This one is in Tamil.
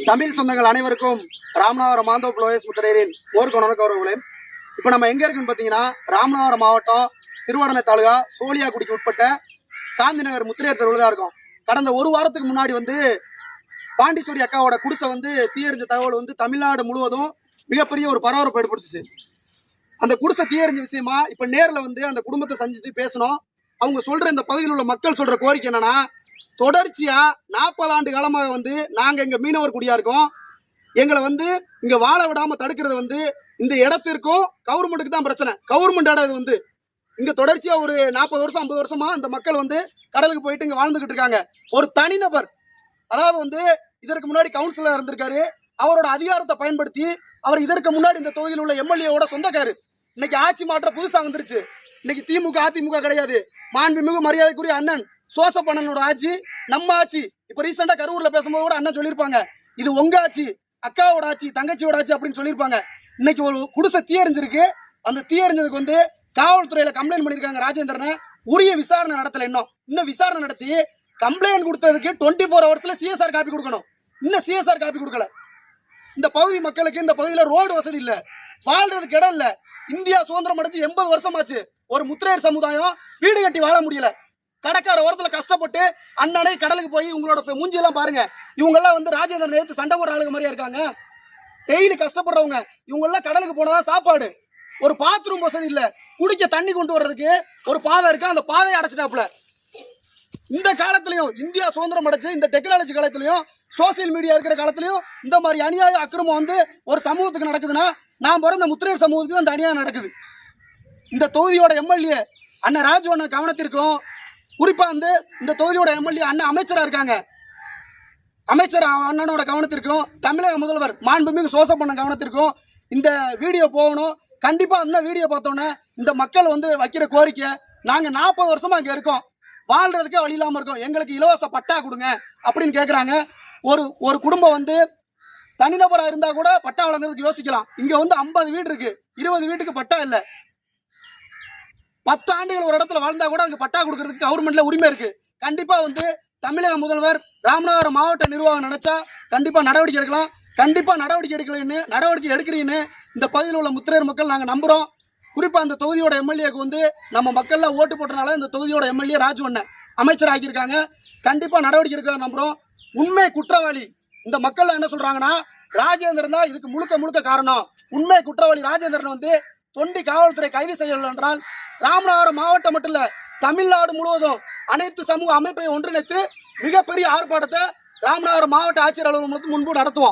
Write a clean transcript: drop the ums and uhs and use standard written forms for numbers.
தமிழ் சொந்தங்கள் அனைவருக்கும் ராமநாதபுரம் மாந்தோப்பு லோயஸ் முத்திரையரின் போர்க்கொணர் கௌரவங்களே. இப்போ நம்ம எங்கே இருக்குன்னு பார்த்தீங்கன்னா, ராமநாதபுரம் மாவட்டம் திருவாடனை தாலுகா சோழியாக்குடிக்கு உட்பட்ட காந்தி நகர் முத்திரையர் தெருவில் தான் இருக்கும். கடந்த ஒரு வாரத்துக்கு முன்னாடி பாண்டிஸ்வரி அக்காவோட குடிசை தீயறிஞ்ச தகவல் தமிழ்நாடு முழுவதும் மிகப்பெரிய ஒரு பரபரப்பு ஏற்படுத்துச்சு. அந்த குடிசை தீயறிஞ்ச விஷயமா இப்போ நேரில் அந்த குடும்பத்தை சந்தித்து பேசணும். அவங்க சொல்ற இந்த பகுதியில் உள்ள மக்கள் சொல்ற கோரிக்கை என்னன்னா, தொடர்ச்சியா 40 ஆண்டு காலமாக நாங்க இங்க மீனவர் குடியா இருக்கோம். எங்களை இங்க வாழ விடாம தடுக்கிறது இந்த இடத்திற்கும் கவர்மெண்ட்டுக்கு தான் பிரச்சனை. கவர்மெண்ட் இடம் இது இங்க தொடர்ச்சியா ஒரு 40 வருஷம் 50 வருஷமா இந்த மக்கள் கடலுக்கு போயிட்டு இங்க வாழ்ந்துகிட்டு இருக்காங்க. ஒரு தனிநபர், அதாவது இதற்கு முன்னாடி கவுன்சிலர் இருந்திருக்காரு. அவரோட அதிகாரத்தை பயன்படுத்தி அவர் இதற்கு முன்னாடி இந்த தொகுதியில் உள்ள எம்எல்ஏவோட சொந்தக்காரு. இன்னைக்கு ஆட்சி மாற்றம் புதுசா வந்துருச்சு. இன்னைக்கு திமுக அதிமுக கிடையாது. மாண்புமிகு மரியாதைக்குரிய அண்ணன் சோசப்பண்ணனோட ஆட்சி, நம்ம ஆட்சி. இப்ப ரீசெண்டா கரூர்ல பேசும்போது கூட அண்ணன் சொல்லியிருப்பாங்க, இது உங்க ஆட்சி, அக்காவோட ஆட்சி, தங்கச்சியோட ஆட்சி அப்படின்னு சொல்லியிருப்பாங்க. இன்னைக்கு ஒரு குடிசை தீயறிஞ்சிருக்கு. அந்த தீயறிஞ்சதுக்கு காவல்துறையில கம்ப்ளைண்ட் பண்ணிருக்காங்க ராஜேந்திரனை. உரிய விசாரணை நடத்தல. இன்னும் விசாரணை நடத்தி கம்ப்ளைண்ட் கொடுத்ததுக்கு 24 ஹவர்ஸ்ல சிஎஸ்ஆர் காப்பி கொடுக்கணும். இன்னும் சிஎஸ்ஆர் காப்பி கொடுக்கல. இந்த பகுதி மக்களுக்கு இந்த பகுதியில ரோடு வசதி இல்ல, வாழ்றதுக்கு இடம் இல்ல. இந்தியா சுதந்திரம் அடைஞ்சு 80 வருஷம் ஆச்சு. ஒரு முத்திரையர் சமுதாயம் வீடு கட்டி வாழ முடியல. கடற்கரை ஓரத்துல கஷ்டப்பட்டு அண்ணனை கடலுக்கு போய் உங்களோட மூஞ்சியெல்லாம் பாருங்க. இவங்க எல்லாம் ராஜேந்திரன் நேத்து சண்டை போடுற ஆளுங்க மாதிரியா இருக்காங்க. டெய்லி கஷ்டப்படுறவங்க இவங்க எல்லாம் கடலுக்கு போனதான் சாப்பாடு. ஒரு பாத்ரூம் வசதி இல்ல, குடிக்க தண்ணி கொண்டு வர்றதுக்கு ஒரு பாதை இருக்கு, அந்த பாதையை அடைச்சிட்டாப்புல. இந்த காலத்திலையும் இந்தியா சுதந்திரம் அடைச்சு இந்த டெக்னாலஜி காலத்திலையும் சோசியல் மீடியா இருக்கிற காலத்திலையும் இந்த மாதிரி அநியாய அக்கிரமம் ஒரு சமூகத்துக்கு நடக்குதுன்னா, நான் பிறந்த முத்திரையர் சமூகத்துக்கு அந்த அநியாயம் நடக்குது. இந்த தொகுதியோட எம்எல்ஏ அண்ணன் ராஜு அண்ணன் கவனத்திற்கும், குறிப்பா இந்த தொகுதியோட எம்எல்ஏ அண்ணன் அமைச்சரா இருக்காங்க, அமைச்சர் அண்ணனோட கவனத்திற்கும், தமிழக முதல்வர் மாண்புமிகு சோசப்பண்ணன் கவனத்திற்கும் இந்த வீடியோ போகணும். கண்டிப்பா அந்த வீடியோ பார்த்தோன்னே இந்த மக்கள் வைக்கிற கோரிக்கை, நாங்க 40 வருஷமா இங்க இருக்கோம், வாழ்றதுக்கே வழி இல்லாம இருக்கோம், எங்களுக்கு இலவச பட்டா கொடுங்க அப்படின்னு கேட்கறாங்க. ஒரு குடும்பம் தனிநபரா இருந்தா கூட பட்டா வழங்குறதுக்கு யோசிக்கலாம். இங்க 50 வீடு இருக்கு, 20 வீட்டுக்கு பட்டா இல்ல. 10 ஆண்டுகள் ஒரு இடத்துல வாழ்ந்தா கூட அங்க பட்டா கொடுக்கறதுக்கு கவர்மெண்ட்ல உரிமை இருக்கு. கண்டிப்பா தமிழக முதல்வர் ராமநாதபுரம் மாவட்ட நிர்வாகம் நினைச்சா கண்டிப்பா நடவடிக்கை எடுக்கலாம். கண்டிப்பா நடவடிக்கை எடுக்கிறீன்னு இந்த பகுதியில் உள்ள முத்திரையர் மக்கள் நாங்க நம்புறோம். குறிப்பா அந்த தொகுதியோட எம்எல்ஏக்கு நம்ம மக்கள்லாம் ஓட்டு போட்டனால இந்த தொகுதியோட எம்எல்ஏ ராஜு அண்ணன் அமைச்சர் ஆக்கியிருக்காங்க. கண்டிப்பா நடவடிக்கை எடுக்க நம்புறோம். உண்மை குற்றவாளி இந்த மக்கள் என்ன சொல்றாங்கன்னா, ராஜேந்திரன் தான் இதுக்கு முழுக்க காரணம். உண்மை குற்றவாளி ராஜேந்திரன் தொண்டி காவல்துறை கைது செய்யவில்லை என்றால் ராமநாதபுரம் மாவட்டம் மட்டும் இல்ல, தமிழ்நாடு முழுவதும் அனைத்து சமூக அமைப்பை ஒன்றிணைத்து மிகப்பெரிய ஆர்ப்பாட்டத்தை ராமநாதபுரம் மாவட்ட ஆட்சியர் அலுவலகத்துக்கு முன்பு நடத்துவோம்.